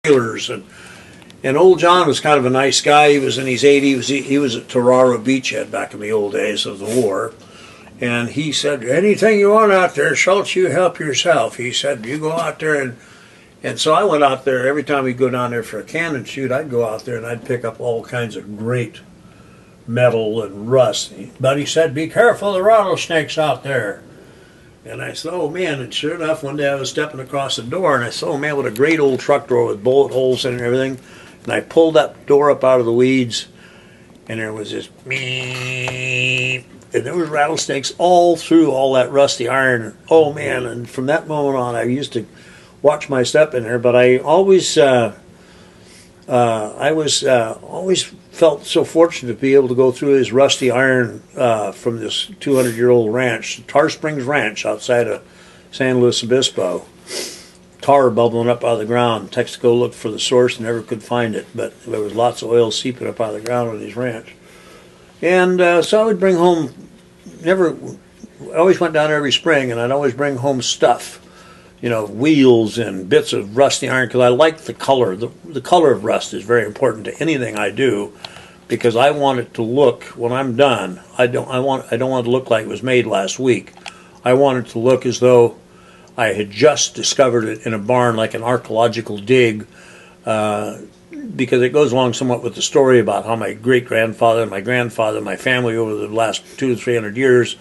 sailors. And old John was kind of a nice guy. He was in his 80s. He was at Toraro Beachhead back in the old days of the war. And he said, anything you want out there, Schultz, you help yourself. He said, you go out there. And so I went out there. Every time we'd go down there for a cannon shoot, I'd go out there and I'd pick up all kinds of great metal and rust. But he said, be careful of the rattlesnakes out there. And I said, oh man, and sure enough, one day I was stepping across the door and I saw, oh man, what a great old truck door with bullet holes in it and everything. And I pulled that door up out of the weeds and there was this beep, and there were rattlesnakes all through all that rusty iron. Oh man, and from that moment on I used to watch my step in there, but I always always felt so fortunate to be able to go through his rusty iron from this 200-year-old ranch, Tar Springs Ranch outside of San Luis Obispo. Tar bubbling up out of the ground. Texaco looked for the source and never could find it, but there was lots of oil seeping up out of the ground on his ranch. And so I would bring home, I always went down every spring and I'd always bring home stuff. You know, wheels and bits of rusty iron, because I like the color. The color of rust is very important to anything I do, because I want it to look, when I'm done, I don't want it to look like it was made last week. I want it to look as though I had just discovered it in a barn, like an archaeological dig, because it goes along somewhat with the story about how my great-grandfather and my grandfather, my family over the last 200 to 300 years,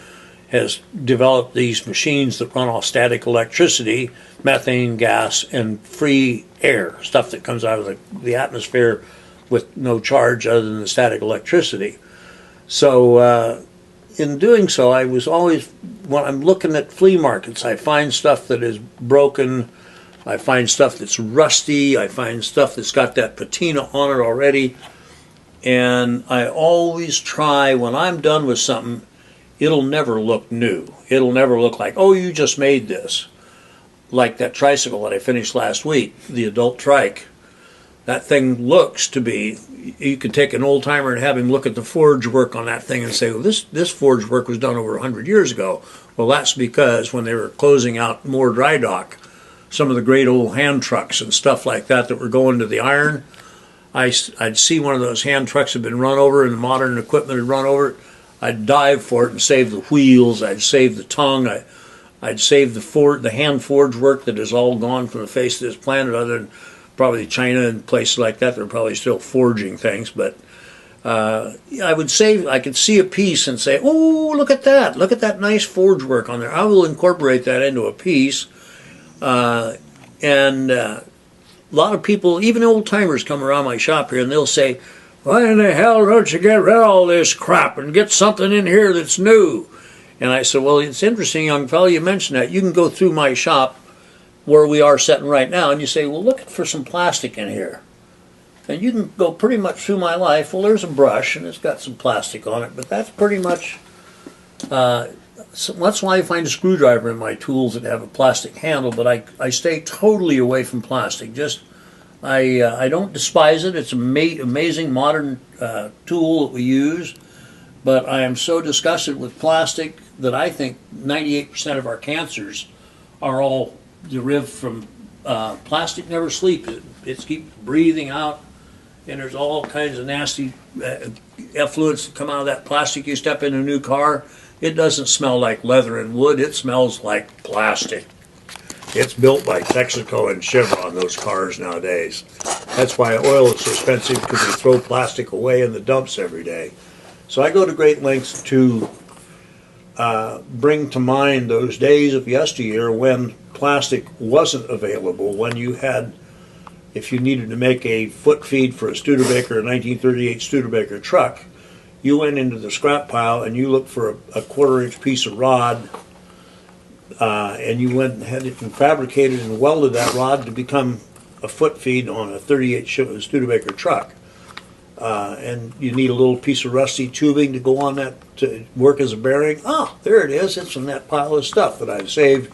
has developed these machines that run off static electricity, methane gas, and free air, stuff that comes out of the atmosphere with no charge other than the static electricity. So in doing so, I was always, when I'm looking at flea markets, I find stuff that is broken, I find stuff that's rusty, I find stuff that's got that patina on it already, and I always try, when I'm done with something, it'll never look new. It'll never look like, oh, you just made this. Like that tricycle that I finished last week, the adult trike. That thing looks to be, you could take an old timer and have him look at the forge work on that thing and say, well, this forge work was done over 100 years ago. Well, that's because when they were closing out Moore Dry Dock, some of the great old hand trucks and stuff like that were going to the iron, I'd see one of those hand trucks had been run over and the modern equipment had run over it. I'd dive for it and save the wheels. I'd save the tongue. I'd save the hand forge work that is all gone from the face of this planet, other than probably China and places like that. They're probably still forging things. But I would save. I could see a piece and say, "Oh, look at that! Look at that nice forge work on there." I will incorporate that into a piece. And a lot of people, even old timers, come around my shop here and they'll say, why in the hell don't you get rid of all this crap and get something in here that's new? And I said, well, it's interesting, young fellow, you mentioned that. You can go through my shop where we are sitting right now and you say, well, look for some plastic in here. And you can go pretty much through my life. Well, there's a brush and it's got some plastic on it, but that's pretty much, so that's why I find a screwdriver in my tools that have a plastic handle, but I stay totally away from plastic. I don't despise it. It's an amazing modern tool that we use, but I am so disgusted with plastic that I think 98% of our cancers are all derived from plastic. Never sleeps. It keeps breathing out, and there's all kinds of nasty effluents that come out of that plastic. You step in a new car, it doesn't smell like leather and wood. It smells like plastic. It's built by Texaco and Chevron, those cars nowadays. That's why oil is so expensive, because they throw plastic away in the dumps every day. So I go to great lengths to bring to mind those days of yesteryear when plastic wasn't available, when you had, if you needed to make a foot feed for a Studebaker, a 1938 Studebaker truck, you went into the scrap pile and you looked for a quarter-inch piece of rod, and you went and had it fabricated and welded that rod to become a foot feed on a 38 Studebaker truck. And you need a little piece of rusty tubing to go on that to work as a bearing. Ah, there it is. It's in that pile of stuff that I've saved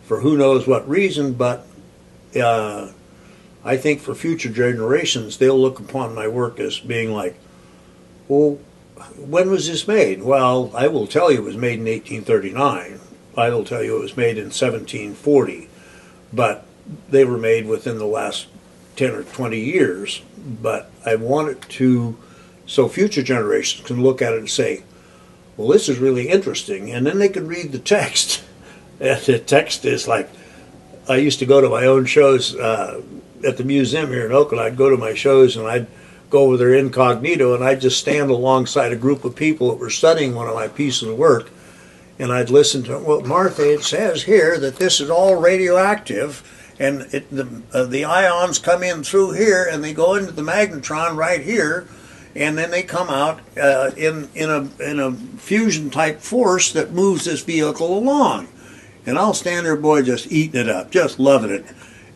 for who knows what reason, but I think for future generations, they'll look upon my work as being like, well, when was this made? Well, I will tell you it was made in 1839. I will tell you it was made in 1740. But they were made within the last 10 or 20 years, but I want it to, so future generations can look at it and say, well, this is really interesting, and then they can read the text. And the text is like, I used to go to my own shows at the museum here in Oakland. I'd go to my shows and I'd go over there incognito, and I'd just stand alongside a group of people that were studying one of my pieces of work, and I'd listen to, well, Martha, it says here that this is all radioactive, and the ions come in through here, and they go into the magnetron right here, and then they come out in a fusion type force that moves this vehicle along. And I'll stand there, boy, just eating it up, just loving it,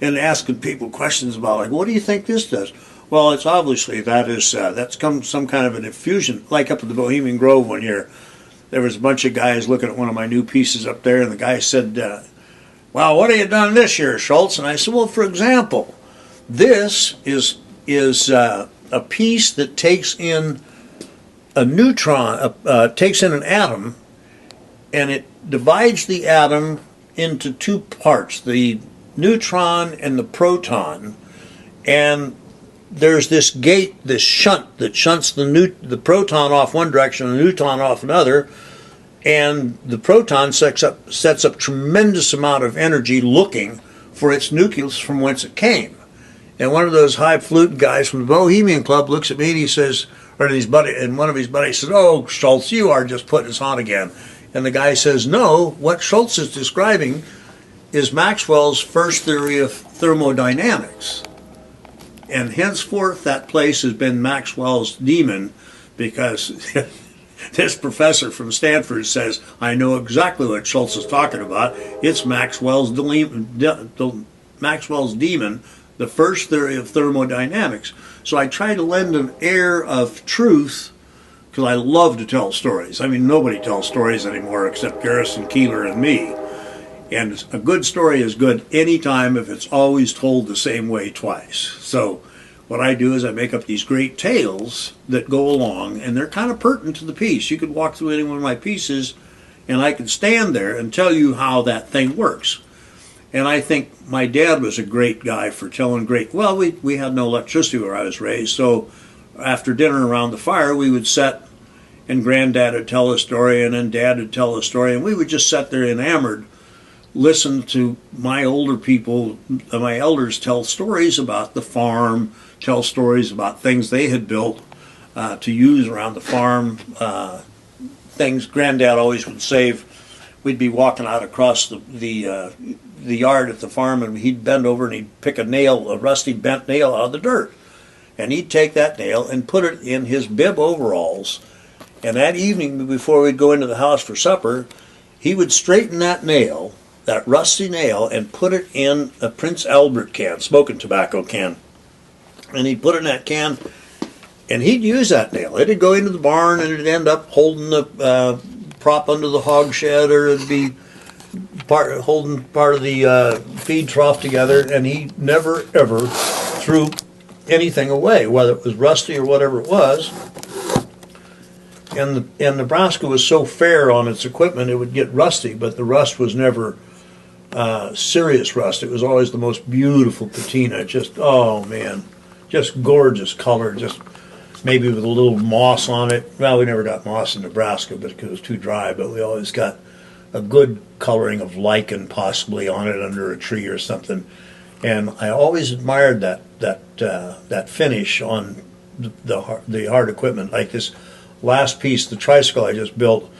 and asking people questions about, like, what do you think this does? Well, it's obviously that's some kind of an infusion, like up at the Bohemian Grove one year. There was a bunch of guys looking at one of my new pieces up there, and the guy said, well, what have you done this year, Schultz? And I said, well, for example, this is a piece that takes in a neutron, takes in an atom, and it divides the atom into two parts, the neutron and the proton, and there's this gate, this shunt that shunts the proton off one direction and the neutron off another, and the proton sets up tremendous amount of energy looking for its nucleus from whence it came. And one of those highfalutin guys from the Bohemian Club looks at me and he says, and one of his buddies says, oh, Schultz, you are just putting us on again. And the guy says, no, what Schultz is describing is Maxwell's first theory of thermodynamics. And henceforth, that place has been Maxwell's demon, because this professor from Stanford says, I know exactly what Schultz is talking about. It's Maxwell's demon, the first theory of thermodynamics. So I try to lend an air of truth, because I love to tell stories. I mean, nobody tells stories anymore except Garrison Keillor and me. And a good story is good anytime if it's always told the same way twice. So what I do is I make up these great tales that go along, and they're kind of pertinent to the piece. You could walk through any one of my pieces, and I could stand there and tell you how that thing works. And I think my dad was a great guy for telling well, we had no electricity where I was raised, so after dinner around the fire, we would sit, and Granddad would tell a story, and then Dad would tell a story, and we would just sit there enamored, listen to my older people, my elders, tell stories about the farm, tell stories about things they had built to use around the farm, things Granddad always would save. We'd be walking out across the yard at the farm, and he'd bend over and he'd pick a rusty bent nail out of the dirt. And he'd take that nail and put it in his bib overalls. And that evening, before we'd go into the house for supper, he would straighten that nail, that rusty nail, and put it in a Prince Albert can, smoking tobacco can. And he'd put it in that can, and he'd use that nail. It'd go into the barn, and it'd end up holding the prop under the hog shed, or it'd be holding part of the feed trough together, and he never, ever threw anything away, whether it was rusty or whatever it was. And Nebraska was so fair on its equipment, it would get rusty, but the rust was never serious rust. It was always the most beautiful patina. Just, oh man, just gorgeous color, just maybe with a little moss on it. Well, we never got moss in Nebraska because it was too dry, but we always got a good coloring of lichen possibly on it under a tree or something. And I always admired that finish on the hard equipment. Like this last piece, the tricycle I just built,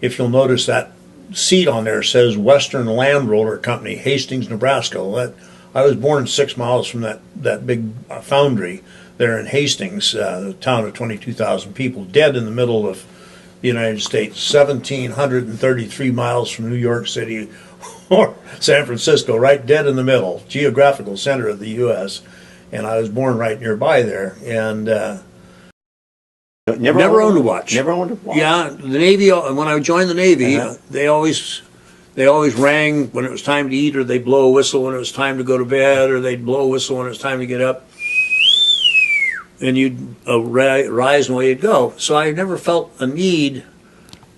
if you'll notice that seat on there says Western Land Roller Company, Hastings, Nebraska. Well, I was born 6 miles from that big foundry there in Hastings, a town of 22,000 people, dead in the middle of the United States, 1,733 miles from New York City or San Francisco, right dead in the middle, geographical center of the U.S., and I was born right nearby there, and never owned a watch. Never owned a watch? Yeah, the Navy, when I joined the Navy, they always rang when it was time to eat, or they'd blow a whistle when it was time to go to bed, or they'd blow a whistle when it was time to get up, and you'd rise and away you'd go. So I never felt a need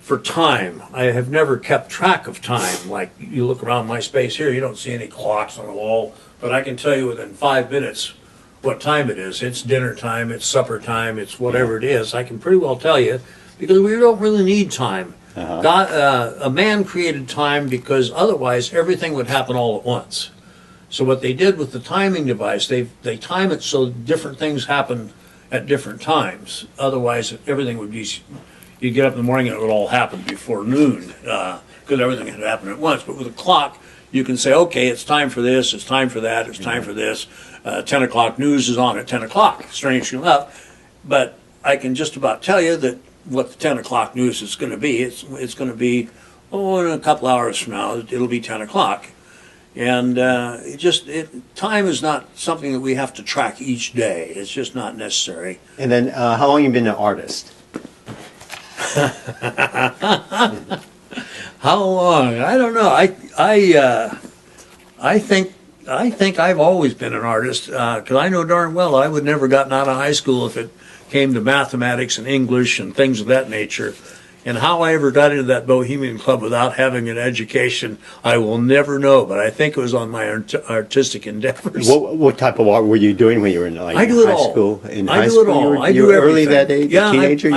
for time. I have never kept track of time. Like, you look around my space here, you don't see any clocks on the wall, but I can tell you within 5 minutes what time it is. It's dinner time, it's supper time, it's whatever it is. I can pretty well tell you because we don't really need time. A man created time because otherwise everything would happen all at once. So what they did with the timing device, they time it so different things happen at different times. Otherwise, everything would be, you'd get up in the morning and it would all happen before noon because everything had happened at once. But with a clock, you can say, okay, it's time for this, it's time for that, it's time for this. 10 o'clock news is on at 10 o'clock, strangely enough. But I can just about tell you that what the 10 o'clock news is going to be. It's going to be, in a couple hours from now, it'll be 10 o'clock. And time is not something that we have to track each day. It's just not necessary. And then, how long have you been an artist? How long? I don't know. I think I've always been an artist because I know darn well I would never gotten out of high school if it came to mathematics and English and things of that nature. And how I ever got into that Bohemian Club without having an education, I will never know. But I think it was on my artistic endeavors. What type of art were you doing when you were in I do it high all. school? In I high do school, it all. you were early that age, Yeah, a teenager?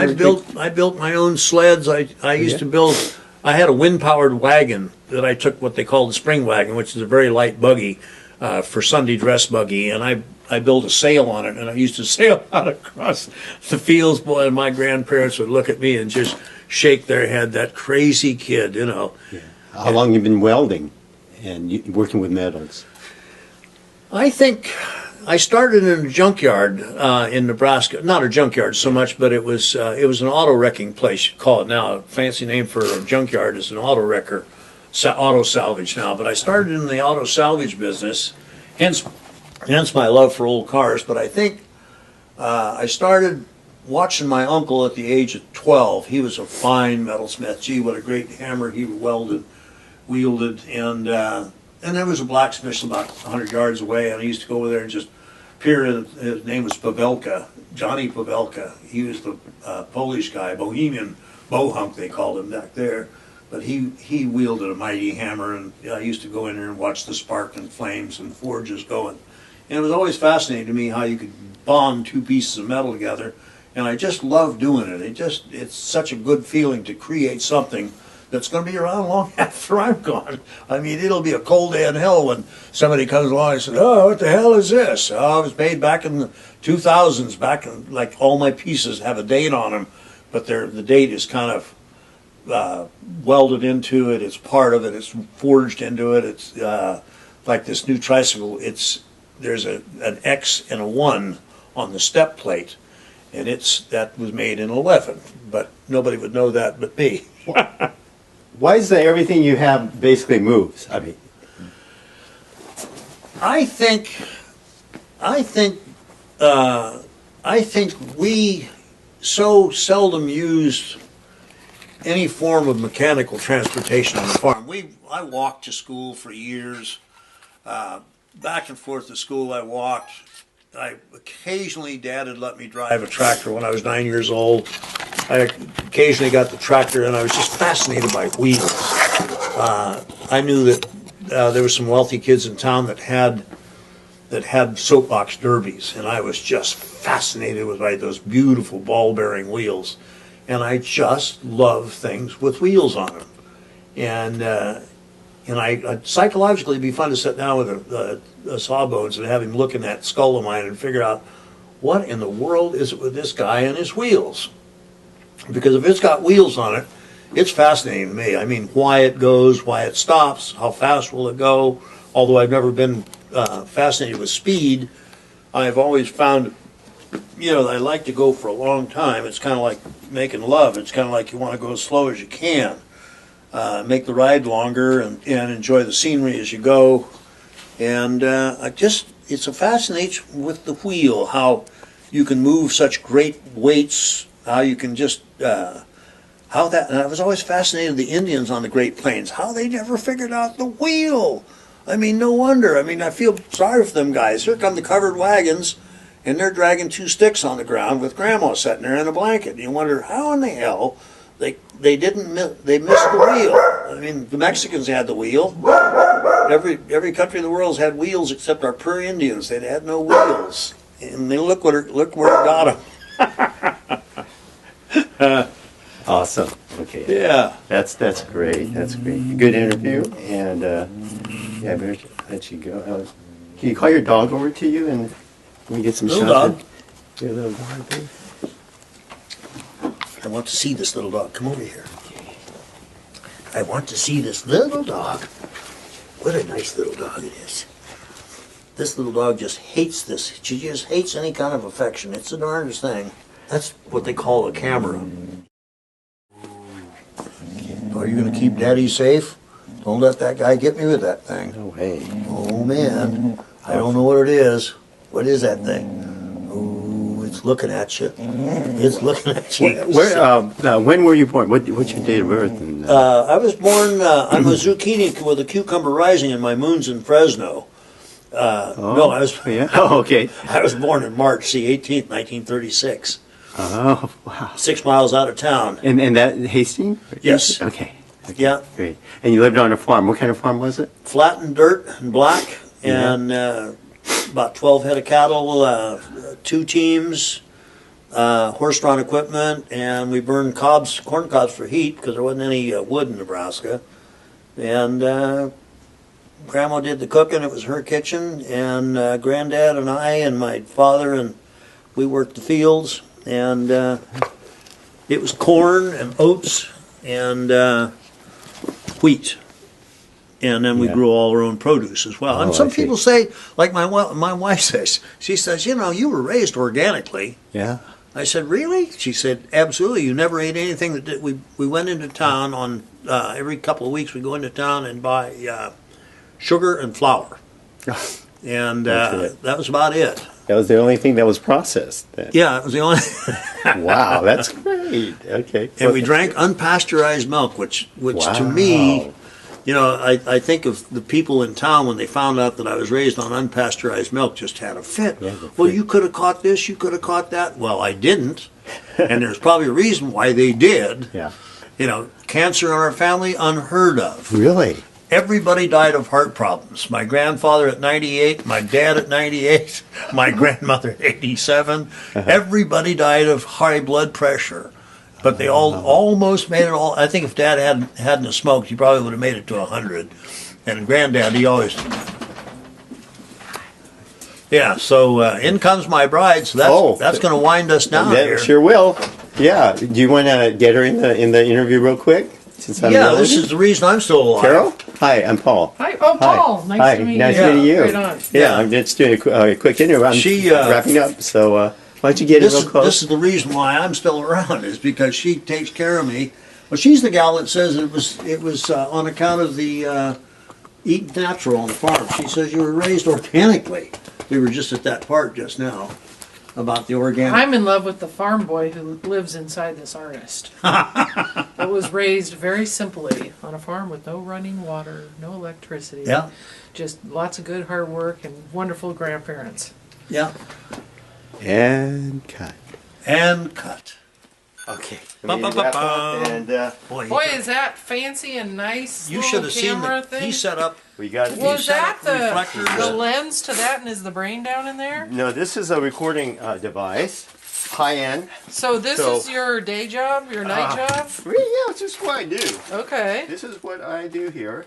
I built my own sleds. I used to build. I had a wind-powered wagon that I took what they called the spring wagon, which is a very light buggy for Sunday dress buggy, and I built a sail on it, and I used to sail out across the fields. Boy, and my grandparents would look at me and just shake their head. That crazy kid, you know. Yeah. How long have you been welding and working with metals? I think I started in a junkyard in Nebraska. Not a junkyard so much, but it was an auto wrecking place. You call it now. A fancy name for a junkyard is an auto wrecker, auto salvage now. But I started in the auto salvage business, hence my love for old cars. But I think I started watching my uncle at the age of 12. He was a fine metalsmith. Gee, what a great hammer he wielded, and there was a blacksmith about 100 yards away, and I used to go over there and just peer in. His name was Pavelka, Johnny Pavelka. He was the Polish guy, Bohemian Bohunk they called him back there. But he wielded a mighty hammer, and I used to go in there and watch the spark and flames and forges going. And it was always fascinating to me how you could bond two pieces of metal together, and I just love doing it. It's such a good feeling to create something that's going to be around long after I'm gone. I mean, it'll be a cold day in hell when somebody comes along and says, "Oh, what the hell is this?" Oh, it was made back in the 2000s, back in, like, all my pieces have a date on them, but the date is kind of welded into it. It's part of it. It's forged into it. It's like this new tricycle. There's an X and a 1 on the step plate, and that was made in 11, but nobody would know that but me. Why is that everything you have basically moves? I mean, I think we so seldom used any form of mechanical transportation on the farm. I walked to school for years, back and forth to school. I walked. Occasionally, Dad had let me drive a tractor when I was 9 years old. I occasionally got the tractor, and I was just fascinated by wheels. I knew that there were some wealthy kids in town that had soapbox derbies, and I was just fascinated with those beautiful ball-bearing wheels. And I just love things with wheels on them. And I psychologically, it'd be fun to sit down with a Sawbones and have him look in that skull of mine and figure out what in the world is it with this guy and his wheels. Because if it's got wheels on it, it's fascinating to me. I mean, why it goes, why it stops, how fast will it go. Although I've never been fascinated with speed, I've always found, I like to go for a long time. It's kind of like making love. It's kind of like you want to go as slow as you can. Make the ride longer and enjoy the scenery as you go. And it's a fascination with the wheel, how you can move such great weights, how you can just, and I was always fascinated with the Indians on the Great Plains, how they never figured out the wheel. I mean, no wonder. I mean, I feel sorry for them guys. Here come the covered wagons, and they're dragging 2 sticks on the ground with Grandma sitting there in a blanket. You wonder how in the hell they missed the wheel. I mean, the Mexicans had the wheel. Every country in the world has had wheels except our prairie Indians. They had no wheels. And then look where it got him. Awesome. Okay. Yeah. That's great. That's great. Good interview. And yeah, I better let you go. Can you call your dog over to you and let me get some Little shots? dog. Your little dog, babe. I want to see this little dog. Come over here. I want to see this little dog. What a nice little dog it is. This little dog just hates this. She just hates any kind of affection. It's the darndest thing. That's what they call a camera. Are you going to keep Daddy safe? Don't let that guy get me with that thing. No way. Oh, man. I don't know what it is. What is that thing? Oh, it's looking at you. It's looking at you. When were you born? What's your date of birth? And, I was born, I'm a zucchini with a cucumber rising and my moon's in Fresno. No, I was, yeah. Oh, okay. I was born in March the 18th, 1936. Oh, wow. 6 miles out of town. And that Hastings? Yes. Okay. Yeah. Great. And you lived on a farm. What kind of farm was it? Flat and dirt and black, and about 12 head of cattle, 2 teams, horse-drawn equipment, and we burned corn cobs for heat because there wasn't any wood in Nebraska. And Grandma did the cooking. It was her kitchen, and Granddad and I and my father, and we worked the fields, and it was corn and oats and wheat. And then we grew all our own produce as well. And some people say, like my wife says, she says, you know, you were raised organically. Yeah. I said, really? She said, absolutely. You never ate anything that we went into town on, every couple of weeks we go into town and buy sugar and flour. And that was about it. That was the only thing that was processed then. Yeah, it was the only. Wow, that's great. Okay. And we drank unpasteurized milk, which to me, you know, I think of the people in town when they found out that I was raised on unpasteurized milk just had a fit. Yeah, well, you could have caught this, you could have caught that. Well, I didn't. And there's probably a reason why they did. Yeah. You know, cancer in our family, unheard of. Really? Everybody died of heart problems. My grandfather at 98, my dad at 98, my grandmother at 87. Everybody died of high blood pressure. But they all almost made it all. I think if Dad hadn't smoked, he probably would have made it to 100. And Granddad, he always. Yeah, so in comes my bride. So that's going to wind us down here. Sure will. Yeah. Do you want to get her in the interview real quick? This is the reason I'm still alive. Carol? Hi, I'm Paul. Hi. Oh, Paul. Nice to meet you. Nice meeting you. Right on. Yeah, I'm just doing a quick interview. I'm wrapping up, so why don't you get it real close? This is the reason why I'm still around, is because she takes care of me. Well, she's the gal that says it was on account of the eat natural on the farm. She says you were raised organically. We were just at that part just now about the organic. I'm in love with the farm boy who lives inside this artist. It was raised very simply on a farm with no running water, no electricity. Yeah. Just lots of good hard work and wonderful grandparents. Yeah. And cut. And cut. Okay. Boy, is that fancy and nice. You should have seen thing. He set up. We got. Was that reflectors. the lens to that, and is the brain down in there? No, this is a recording device, high end. So this is your day job, your night job? Yeah, this is what I do. Okay. This is what I do here.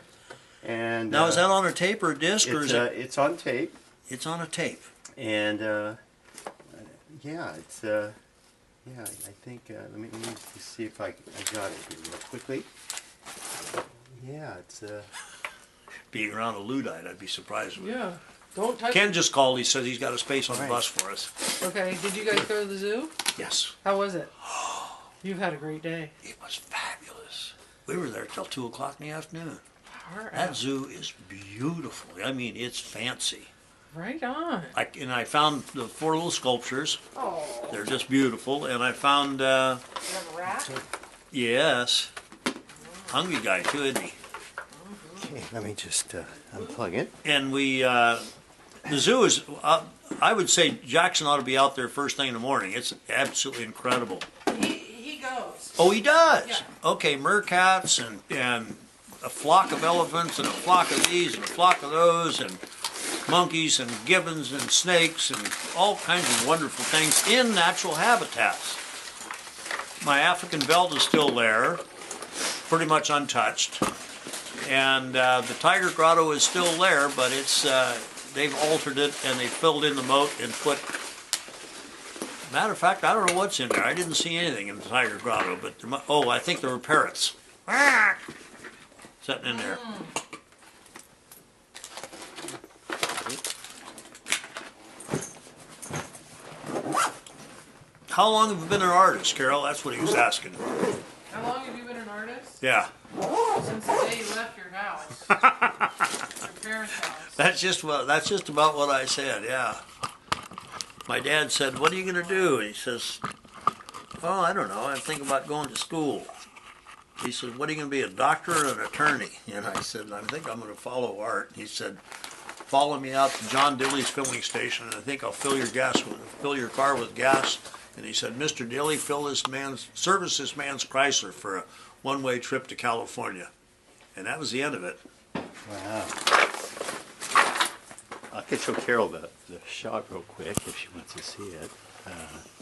And Now is that on a tape or a disc, or is it? It's on tape. It's on a tape. And yeah, it's yeah. I think let me see if I got it here real quickly. Yeah, it's Being around a Luddite, I'd be surprised with. Yeah. Don't touch Ken it. just called. He says he's got a space on the bus for us. Okay. Did you guys go to the zoo? Yes. How was it? You've had a great day. It was fabulous. We were there till 2 o'clock in the afternoon. All That right. zoo is beautiful. I mean, it's fancy. Right on. And I found the 4 little sculptures. Oh. They're just beautiful. And I found, You have a rat? yes, hungry guy too, isn't he? okay. Let me just unplug it. And the zoo is, I would say Jackson ought to be out there first thing in the morning. It's absolutely incredible. He goes. Oh, he does? Yeah. Okay, meerkats and a flock of elephants and a flock of these and a flock of those and monkeys and gibbons and snakes and all kinds of wonderful things in natural habitats. My African belt is still there, pretty much untouched. And the Tiger Grotto is still there, but it's they've altered it and they filled in the moat and put. Matter of fact, I don't know what's in there. I didn't see anything in the Tiger Grotto, but oh, I think there were parrots sitting in there. How long have you been an artist, Carol? That's what he was asking. How long have you been an artist? Yeah. Since the day you left your house. Your parents' house. That's just about what I said. Yeah. My dad said, "What are you going to do?" And he says, "Oh, I don't know. I'm thinking about going to school." He said, "What are you going to be, a doctor or an attorney?" And I said, "I think I'm going to follow art." He said, "Follow me out to John Dilly's filling station, and I think I'll fill your car with gas." And he said, "Mr. Dilly, service this man's Chrysler for a one-way trip to California." And that was the end of it. Wow. I could show Carol the shot real quick if she wants to see it.